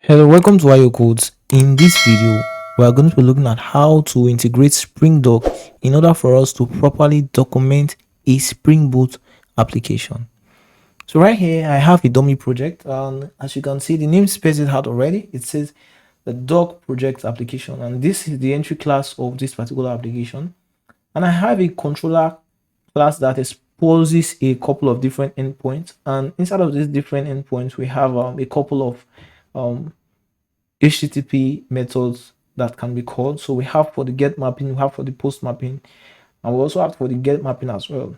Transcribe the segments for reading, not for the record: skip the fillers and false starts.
Hello, welcome to IO Codes. In this video, we are going to be looking at how to integrate Springdoc in order for us to properly document a Spring Boot application. So right here, I have a dummy project, and as you can see, the name spells it out already. It says the doc project application, and this is the entry class of this particular application. And I have a controller class that exposes a couple of different endpoints, and inside of these different endpoints, we have a couple of um, HTTP methods that can be called. So we have for the get mapping, we have for the post mapping, and we also have for the get mapping as well.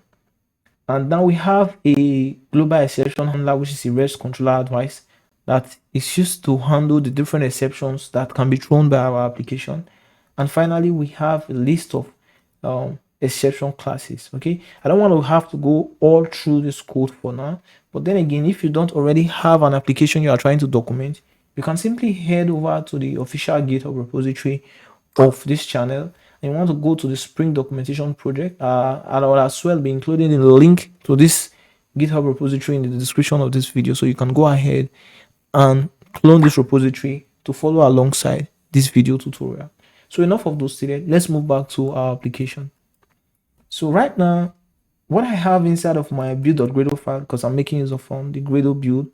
And now we have a global exception handler, which is a REST controller advice that is used to handle the different exceptions that can be thrown by our application. And finally, we have a list of exception classes. Okay, I don't want to have to go all through this code for now, but then again, if you don't already have an application you are trying to document, you can simply head over to the official GitHub repository of this channel and you want to go to the Spring documentation project. I will as well be including the link to this GitHub repository in the description of this video, so you can go ahead and clone this repository to follow alongside this video tutorial. So enough of those stated, let's move back to our application. So right now, what I have inside of my build.gradle file, because I'm making use of the Gradle build,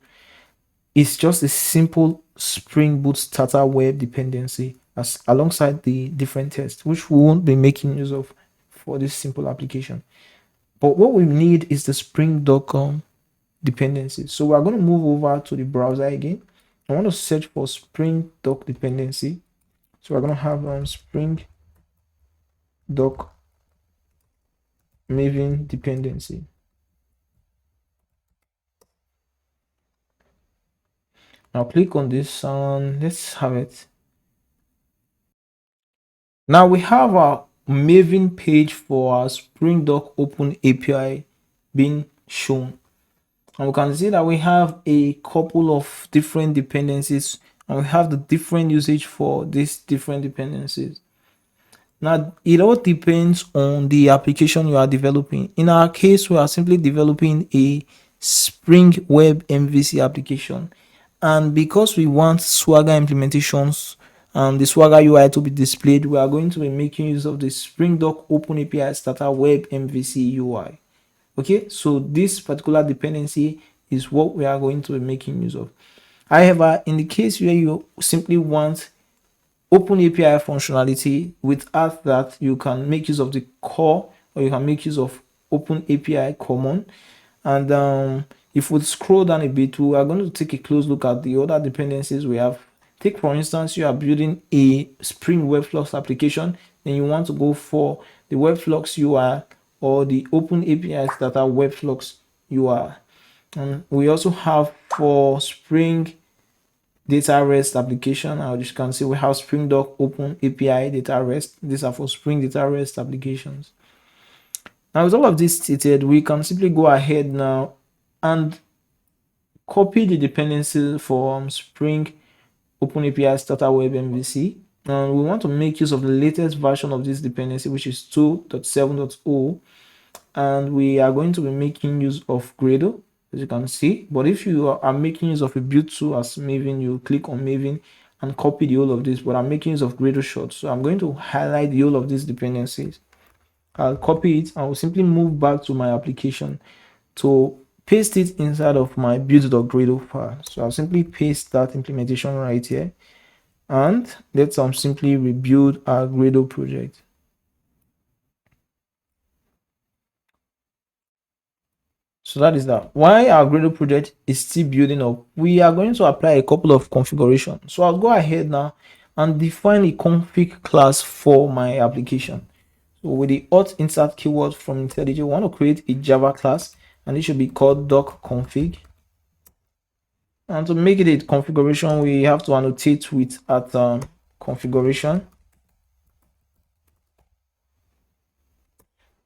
is just a simple Spring Boot starter web dependency as alongside the different tests, which we won't be making use of for this simple application. But what we need is the Springdoc dependency. So we're going to move over to the browser again. I want to search for Springdoc dependency. So we're going to have Springdoc Maven dependency. Now click on this and let's have it. Now we have our Maven page for our Springdoc OpenAPI being shown. And we can see that we have a couple of different dependencies and we have the different usage for these different dependencies. Now, it all depends on the application you are developing. In our case, we are simply developing a Spring Web MVC application. And because we want Swagger implementations and the Swagger UI to be displayed, we are going to be making use of the Springdoc OpenAPI Starter Web MVC UI. Okay, so this particular dependency is what we are going to be making use of. However, in the case where you simply want OpenAPI functionality, without that you can make use of the core, or you can make use of OpenAPI common. And if we scroll down a bit, we are going to take a close look at the other dependencies we have. Take for instance, you are building a Spring Webflux application and you want to go for the Webflux UI or the OpenAPI Starter Webflux UI. And we also have for Spring Data REST application. As you can see, we have Springdoc OpenAPI Data REST. These are for Spring Data REST applications. Now, with all of this stated, we can simply go ahead now and copy the dependency for Spring OpenAPI Starter Web MVC. And we want to make use of the latest version of this dependency, which is 2.7.0. And we are going to be making use of Gradle, as you can see. But if you are making use of a build tool as Maven, you click on Maven and copy the whole of this. But I'm making use of Gradle short, so I'm going to highlight the whole of these dependencies. I'll copy it and will simply move back to my application to paste it inside of my build.gradle file. So I'll simply paste that implementation right here, and let's simply rebuild our Gradle project. So that is that. While our Gradle project is still building up, we are going to apply a couple of configurations. So I'll go ahead now and define a config class for my application. So with the auth insert keyword from IntelliJ, we want to create a Java class, and it should be called docconfig. And to make it a configuration, we have to annotate with at configuration.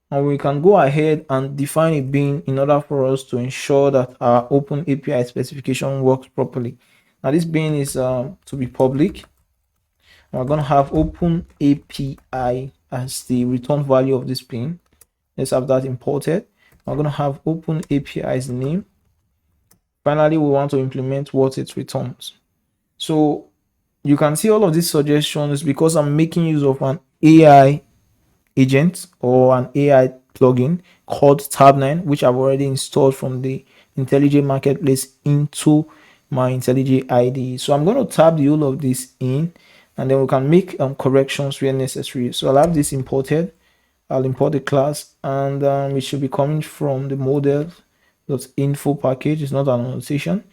And we can go ahead and define a bin in order for us to ensure that our OpenAPI specification works properly. Now this bin is to be public. We're going to have OpenAPI as the return value of this bin. Let's have that imported. We're going to have OpenAPI as the name. Finally, we want to implement what it returns. So you can see all of these suggestions because I'm making use of an AI agent or an AI plugin called Tab9, which I've already installed from the IntelliJ Marketplace into my IntelliJ IDE. So I'm going to tab the whole of this in, and then we can make corrections where necessary. So I'll have this imported. I'll import the class, and it should be coming from the model.info package. It's not an annotation.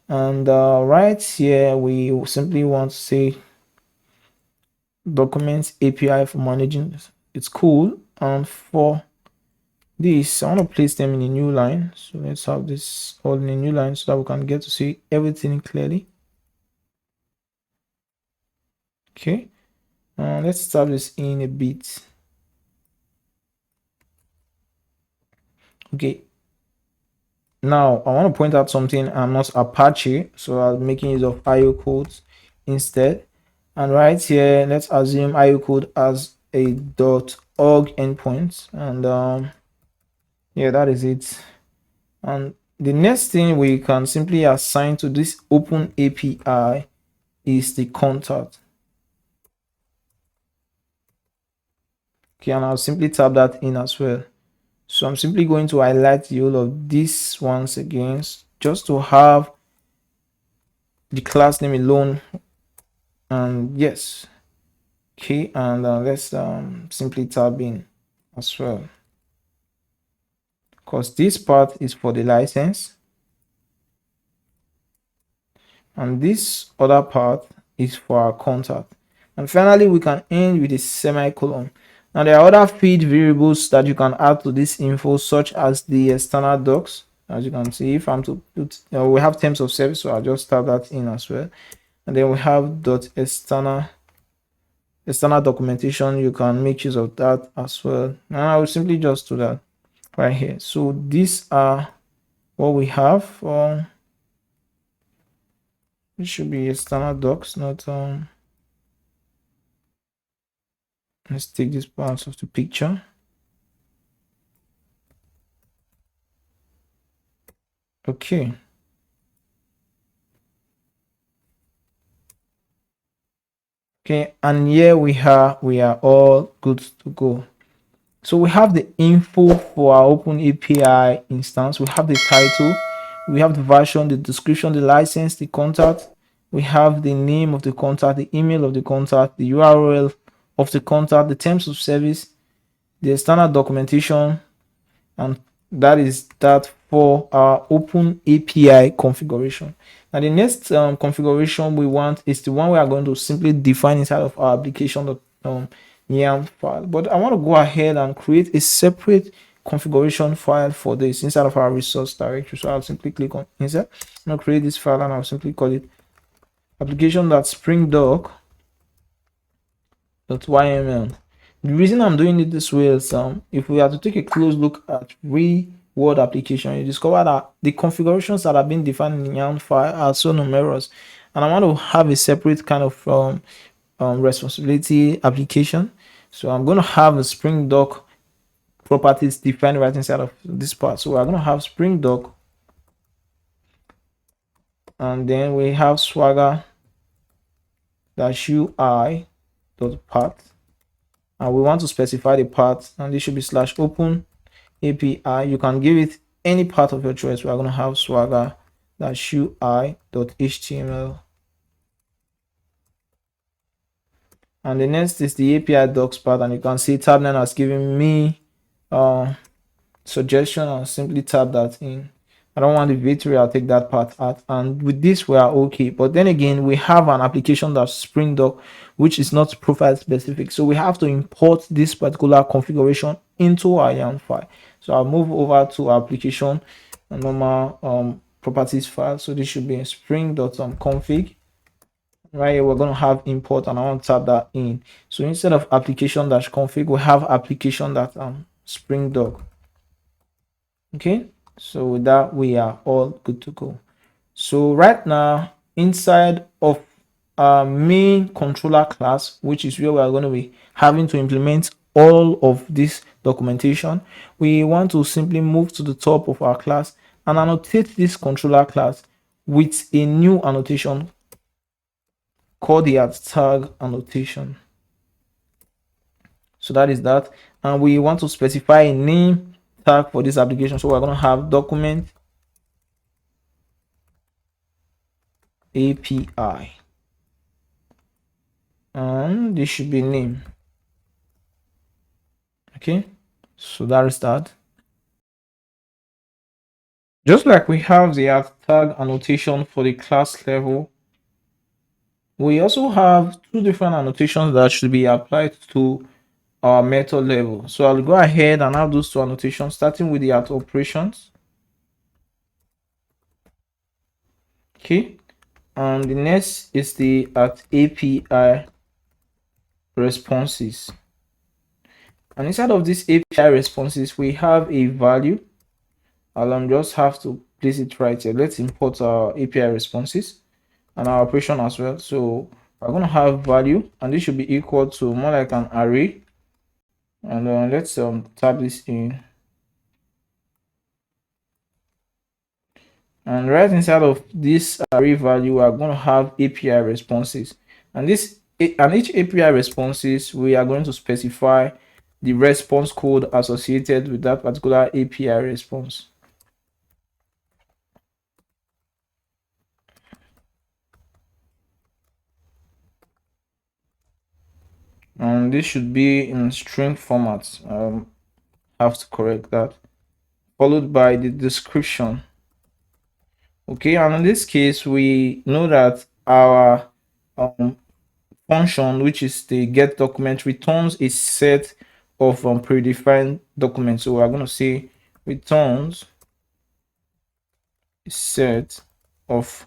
And right here, we simply want to say documents API for managing this. It's cool. And for this, I want to place them in a new line. So let's have this all in a new line so that we can get to see everything clearly. Okay. Let's start this in a bit. Okay. Now, I want to point out something. I'm not Apache, so I'm making use of IO codes instead. And right here, let's assume IO code as a .org endpoint. And yeah, that is it. And the next thing we can simply assign to this open API is the contact. Okay, and I'll simply tab that in as well. So I'm simply going to highlight the whole of this once again, just to have the class name alone. And yes, okay, and let's simply tab in as well, because this part is for the license and this other part is for our contact. And finally, we can end with a semicolon. Now there are other feed variables that you can add to this info, such as the external docs. As you can see, if I'm to put, we have terms of service, so I'll just tab that in as well. And then we have external documentation. You can make use of that as well. And I will simply just do that right here. So these are what we have. It should be external docs, not let's take this part of the picture. Okay. Okay, and here we are all good to go. So we have the info for our open API instance. We have the title, we have the version, the description, the license, the contact. We have the name of the contact, the email of the contact, the URL of the contact, the terms of service, the external documentation, and that is that for our open API configuration. Now the next configuration we want is the one we are going to simply define inside of our application.yaml file. But I want to go ahead and create a separate configuration file for this inside of our resource directory. So I'll simply click on insert. I'm going to create this file and I'll simply call it application.springdoc.yml. The reason I'm doing it this way is if we are to take a close look at real world application, you discover that the configurations that have been defined in the YAML file are so numerous, and I want to have a separate kind of responsibility application. So I'm going to have a Springdoc properties defined right inside of this part. So we're going to have Springdoc, and then we have Swagger UI dot path, and we want to specify the path, and this should be /open API. You can give it any part of your choice. We are going to have Swagger UI.html, and the next is the API docs part, and you can see Tab9 has given me suggestion. I'll simply tab that in. I don't want the victory, I'll take that part out, and with this we are okay. But then again, we have an application that's Springdoc, which is not profile specific, so we have to import this particular configuration into our YAML file. So I'll move over to our application, a normal properties file. So this should be in spring.config. Right here we're going to have import, and I want to tab that in. So instead of application-config, we have application.springdoc. Okay, so with that we are all good to go. So right now, inside of our main controller class, which is where we are going to be having to implement all of this documentation, we want to simply move to the top of our class and annotate this controller class with a new annotation call the tag annotation. So that is that. And we want to specify a name tag for this application. So we're going to have document API. And this should be name. Okay. So that is that. Just like we have the tag annotation for the class level, we also have two different annotations that should be applied to our method level. So I'll go ahead and have those two annotations, starting with the operations. Okay, and the next is the API responses. And inside of this API responses, we have a value. I'll just have to place it right here. Let's import our API responses and our operation as well. So we're going to have value, and this should be equal to more like an array. And let's type this in. And right inside of this array value, we are going to have API responses, and each API responses, we are going to specify the response code associated with that particular API response. And this should be in string format. Have to correct that, followed by the description. Okay, and in this case, we know that our function, which is the get document, returns a set of predefined documents. So we're going to say returns a set of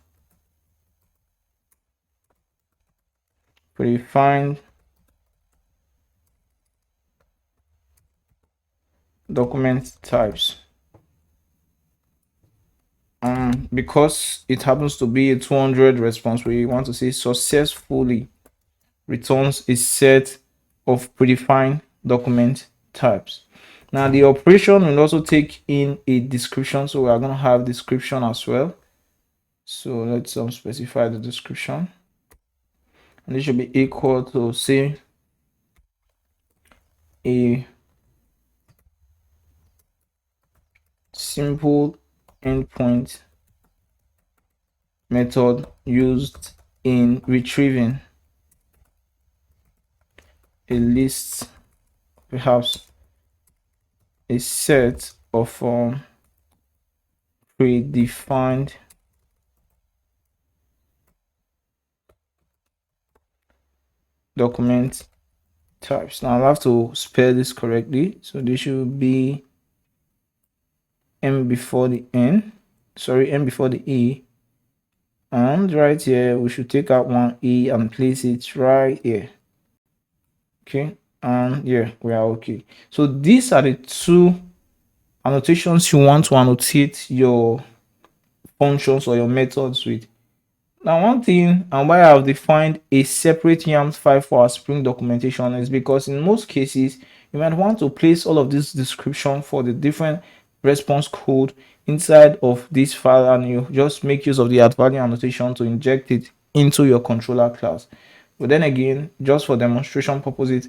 predefined document types. Because it happens to be a 200 response, we want to say successfully returns a set of predefined document types. Now the operation will also take in a description, so we are going to have description as well. So let's specify the description, and this should be equal to, say, a simple endpoint method used in retrieving a list, perhaps a set of predefined document types. Now I'll have to spell this correctly. So this should be M before the N, sorry, M before the E. And right here, we should take out one E and place it right here. Okay, and yeah, we are okay. So these are the two annotations you want to annotate your functions or your methods with. Now, one thing and why I've defined a separate YAML file for our Spring documentation is because in most cases, you might want to place all of this description for the different response code inside of this file, and you just make use of the @value annotation to inject it into your controller class. But then again, just for demonstration purposes,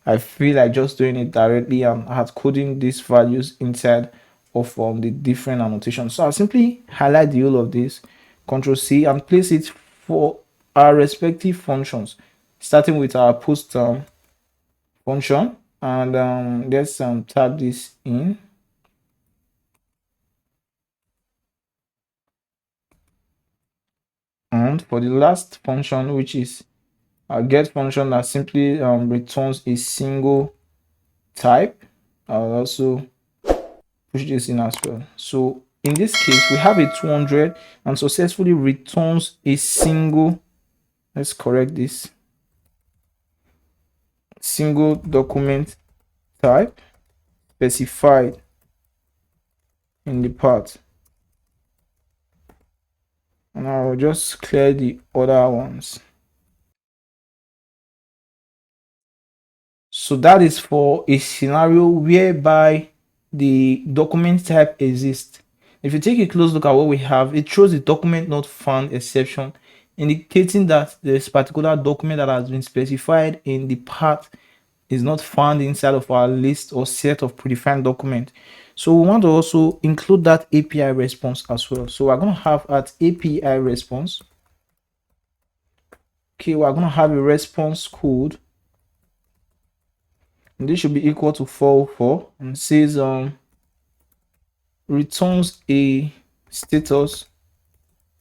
I feel like just doing it directly and hard coding these values inside of the different annotations. So I'll simply highlight the whole of this, Control C, and place it for our respective functions, starting with our post function. And let's type this in. And for the last function, which is our get function, that simply returns a single type, I'll also push this in as well. So in this case, we have a 200 and successfully returns a single, let's correct this, single document type specified in the path. And I'll just clear the other ones. So that is for a scenario whereby the document type exists. If you take a close look at what we have, it shows the document not found exception indicating that this particular document that has been specified in the path is not found inside of our list or set of predefined document. So we want to also include that API response as well. So we're going to have at API response. Okay, we're going to have a response code, and this should be equal to 404, and says returns a status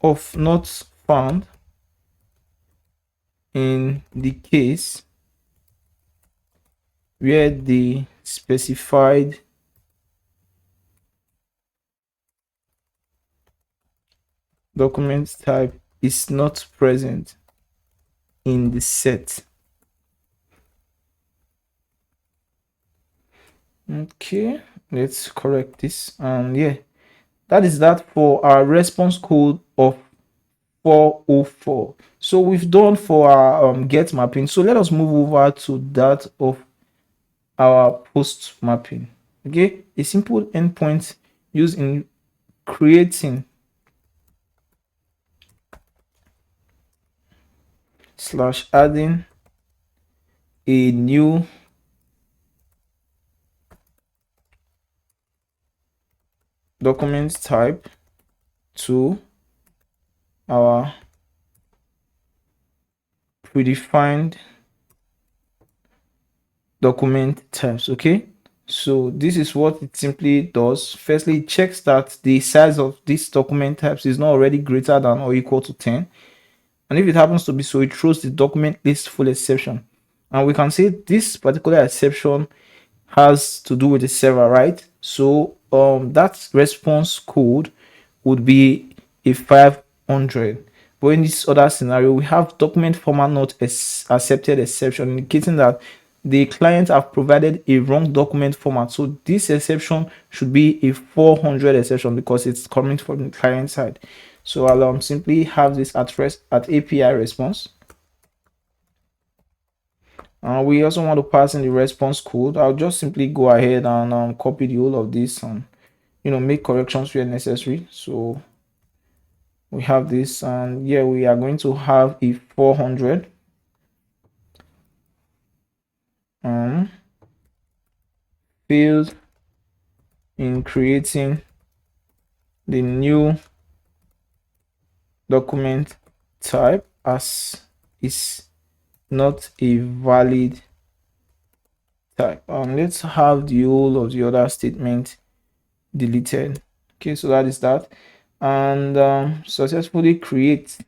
of not found in the case where the specified document type is not present in the set. Okay, let's correct this. And yeah, that is that for our response code of 404. So we've done for our get mapping. So let us move over to that of our post mapping. Okay, a simple endpoint used in creating / adding a new document type to our predefined document types. Okay, so this is what it simply does. Firstly, it checks that the size of this document types is not already greater than or equal to 10, and if it happens to be so, it throws the document list full exception. And we can see this particular exception has to do with the server, right? So that response code would be a 500. But in this other scenario, we have document format not accepted exception, indicating that the client have provided a wrong document format. So this exception should be a 400 exception because it's coming from the client side. So I'll simply have this at API response. We also want to pass in the response code. I'll just simply go ahead and copy the whole of this and make corrections where necessary. So we have this, and yeah, we are going to have a 400 failed in creating the new document type as is not a valid type. Let's have the whole of the other statement deleted. Okay, so that is that. And successfully create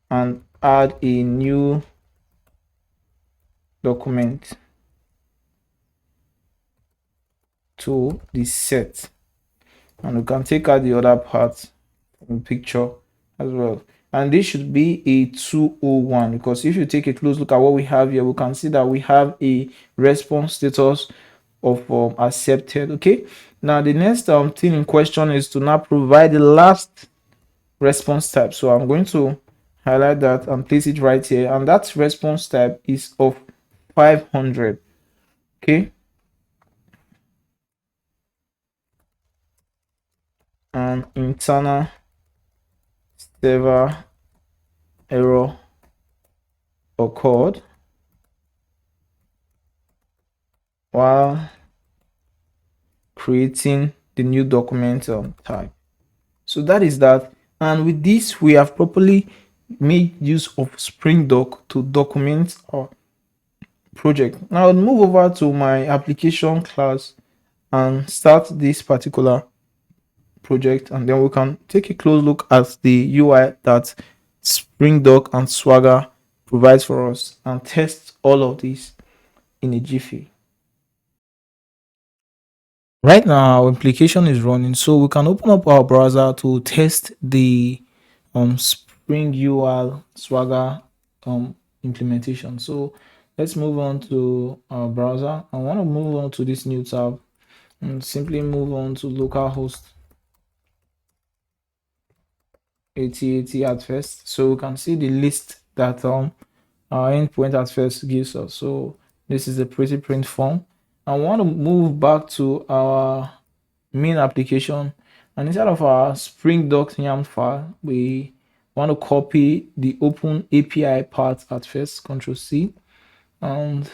and add a new document to the set, and we can take out the other part from the picture as well. And this should be a 201, because if you take a close look at what we have here, we can see that we have a response status of accepted. Okay, now the next thing in question is to now provide the last response type. So I'm going to highlight that and place it right here, and that response type is of 500. Okay, and internal server error occurred while creating the new document type. So that is that. And with this, we have properly made use of Springdoc to document our project. Now I'll move over to my application class and start this particular project, and then we can take a close look at the UI that Springdoc and Swagger provides for us and test all of this in a jiffy. Right now our application is running, so we can open up our browser to test the Spring UI Swagger implementation. So let's move on to our browser. I want to move on to this new tab and simply move on to localhost 8080 at first, so we can see the list that our endpoint at first gives us. So this is a pretty print form. I want to move back to our main application, And inside of our Springdoc YAML file, we want to copy the Open API part at first, Control C, and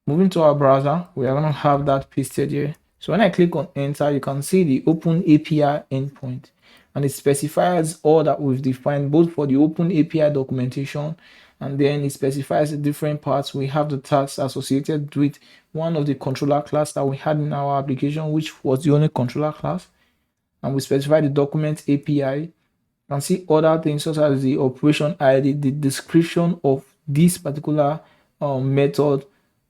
moving to our browser, we are going to have that pasted here. So when I click on enter, you can see the Open API endpoint, and it specifies all that we've defined both for the Open API documentation, and then it specifies the different parts. We have the tags associated with one of the controller class that we had in our application, which was the only controller class, and we specify the document API. You can see other things such as the operation ID, the description of this particular method,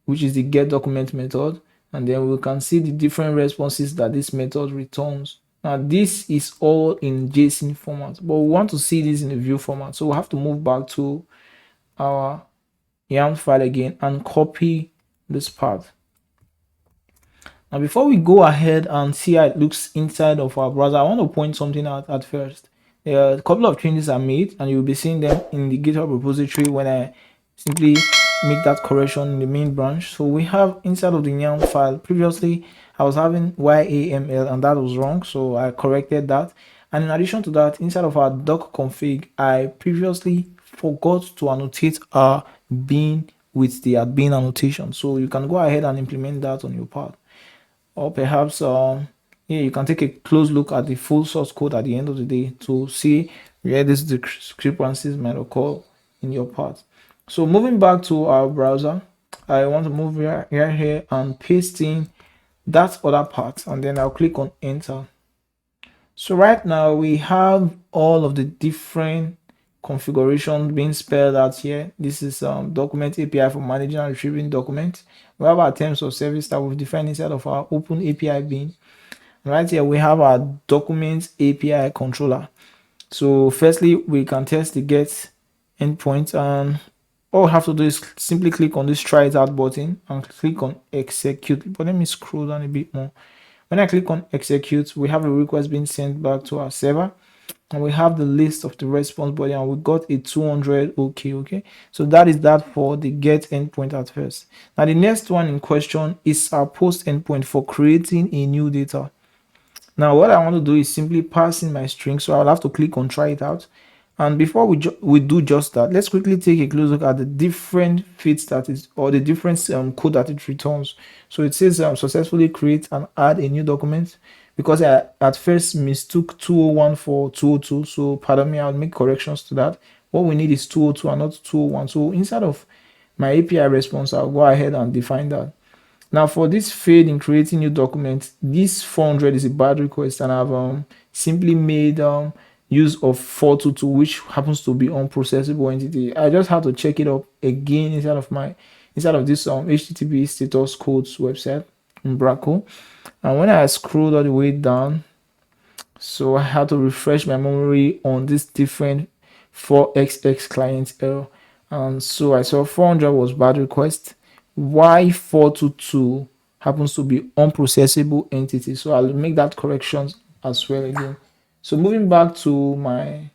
which is the get document method, and then we can see the different responses that this method returns. Now this is all in JSON format, but we want to see this in a view format, so we have to move back to our YAML file again and copy this part. Now before we go ahead and see how it looks inside of our browser, I want to point something out at first. A couple of changes are made, and you'll be seeing them in the GitHub repository when I simply make that correction in the main branch. So we have inside of the YAML file, previously I was having YAML and that was wrong, so I corrected that. And in addition to that, inside of our doc config, I previously forgot to annotate our bin with the bin annotation. So you can go ahead and implement that on your part. Or perhaps yeah, you can take a close look at the full source code at the end of the day to see where these discrepancies might occur in your part. So moving back to our browser, I want to move here and paste in that other part, and then I'll click on enter. So right now we have all of the different configuration being spelled out here. This is document API for managing and retrieving documents. We have our terms of service that we've defined inside of our Open API bin. Right here we have our document API controller. So firstly, we can test the get endpoint, and all we have to do is simply click on this try it out button and click on execute. But let me scroll down a bit more. When I click on execute, we have a request being sent back to our server, and we have the list of the response body, and we got a 200. Okay, so that is that for the get endpoint at first. Now the next one in question is our post endpoint for creating a new data. Now what I want to do is simply pass in my string, so I'll have to click on try it out. And before we do just that, let's quickly take a close look at the different fits that is, or the different code that it returns. So it says successfully create and add a new document, because I at first mistook 201 for 202. So pardon me, I'll make corrections to that. What we need is 202 and not 201. So inside of my API response, I'll go ahead and define that. Now for this failed in creating new documents, this 400 is a bad request, and I've simply made use of 422, which happens to be unprocessable entity. I just have to check it up again inside of this HTTP status codes website in Braco. And when I scrolled all the way down, so I had to refresh my memory on this different 4xx client error, and so I saw 400 was bad request, why 422 happens to be unprocessable entity. So I'll make that correction as well again. So moving back to my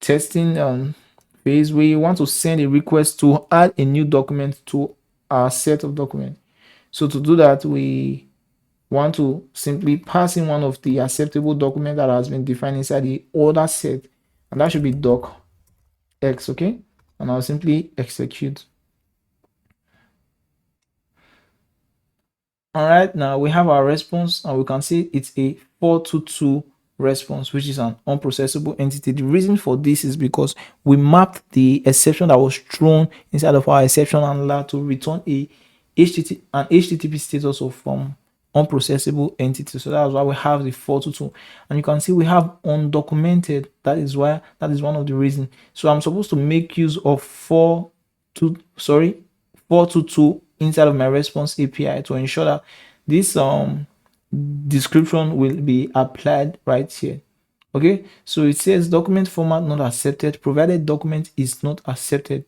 testing phase, we want to send a request to add a new document to our set of documents. So to do that, we want to simply pass in one of the acceptable document that has been defined inside the order set, and that should be doc x. Okay, and I'll simply execute. All right, now we have our response, and we can see it's a 422 response, which is an unprocessable entity. The reason for this is because we mapped the exception that was thrown inside of our exception handler to return an HTTP status of unprocessable entity. So that's why we have the 422, and you can see we have undocumented. That is one of the reasons. So I'm supposed to make use of 422 inside of my response API to ensure that this description will be applied right here. Okay, so it says document format not accepted provided document is not accepted,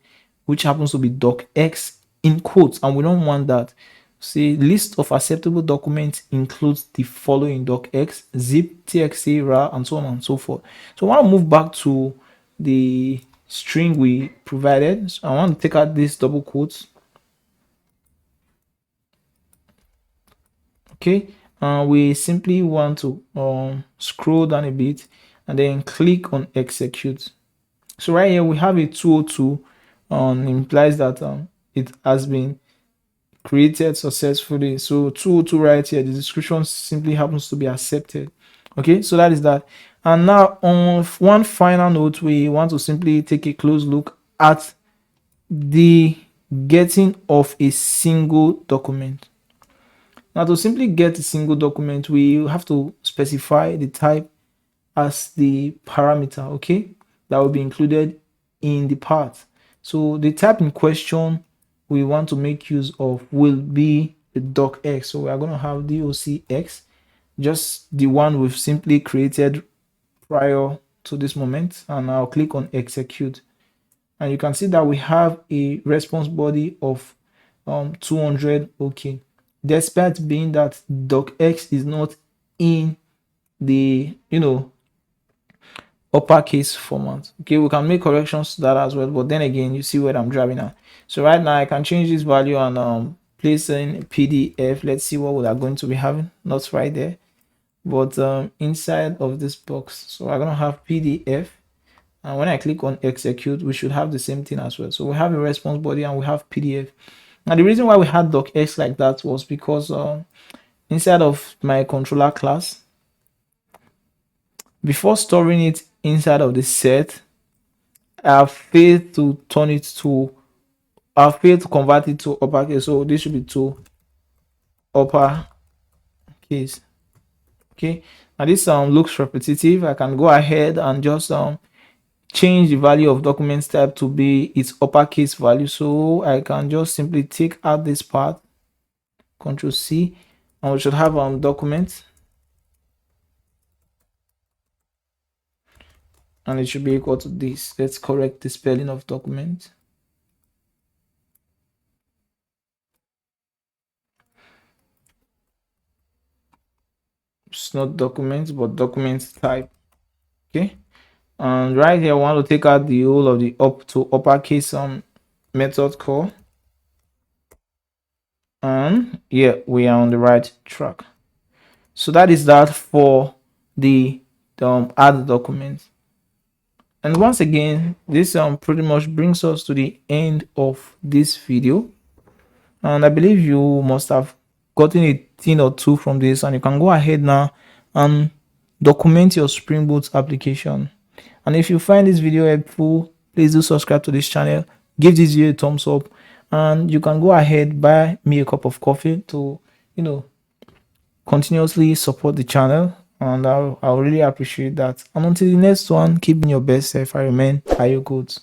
which happens to be docx in quotes, and we don't want that. See, list of acceptable documents includes the following: docx, zip, txt, rar, and so on and so forth. So I want to move back to the string we provided. So I want to take out these double quotes. Okay, we simply want to scroll down a bit and then click on execute. So right here we have a 202, implies that it has been created successfully. So 202 right here, the description simply happens to be accepted. Okay, so that is that. And now on one final note, we want to simply take a close look at the getting of a single document. Now to simply get a single document, we have to specify the type as the parameter, okay, that will be included in the path. So the type in question we want to make use of will be the docx. So we are going to have docx, just the one we've simply created prior to this moment, and I'll click on execute. And you can see that we have a response body of 200. Okay, despite being that docx is not in the uppercase format. Okay, we can make corrections to that as well, but then again, you see what I'm driving at. So right now I can change this value and place in PDF. Let's see what we are going to be having. Not right there, but inside of this box. So I'm gonna have PDF, and when I click on execute, we should have the same thing as well. So we have a response body and we have PDF. Now the reason why we had docx like that was because inside of my controller class, before storing it inside of the set, I failed to turn it to, I failed to convert it to uppercase. So this should be to uppercase. Okay, now this looks repetitive. I can go ahead and just change the value of document type to be its uppercase value. So I can just simply take out this part, Control C, and we should have document, and it should be equal to this. Let's correct the spelling of document. It's not document, but document type. Okay, and right here I want to take out the whole of the up to uppercase method call, and yeah, we are on the right track. So that is that for the add document. And once again, this pretty much brings us to the end of this video, and I believe you must have gotten a thing or two from this, and you can go ahead now and document your Spring Boot application. And if you find this video helpful, please do subscribe to this channel, give this video a thumbs up, and you can go ahead buy me a cup of coffee to continuously support the channel, and I'll really appreciate that. And until the next one, keep being your best self. I remain Ayo Good.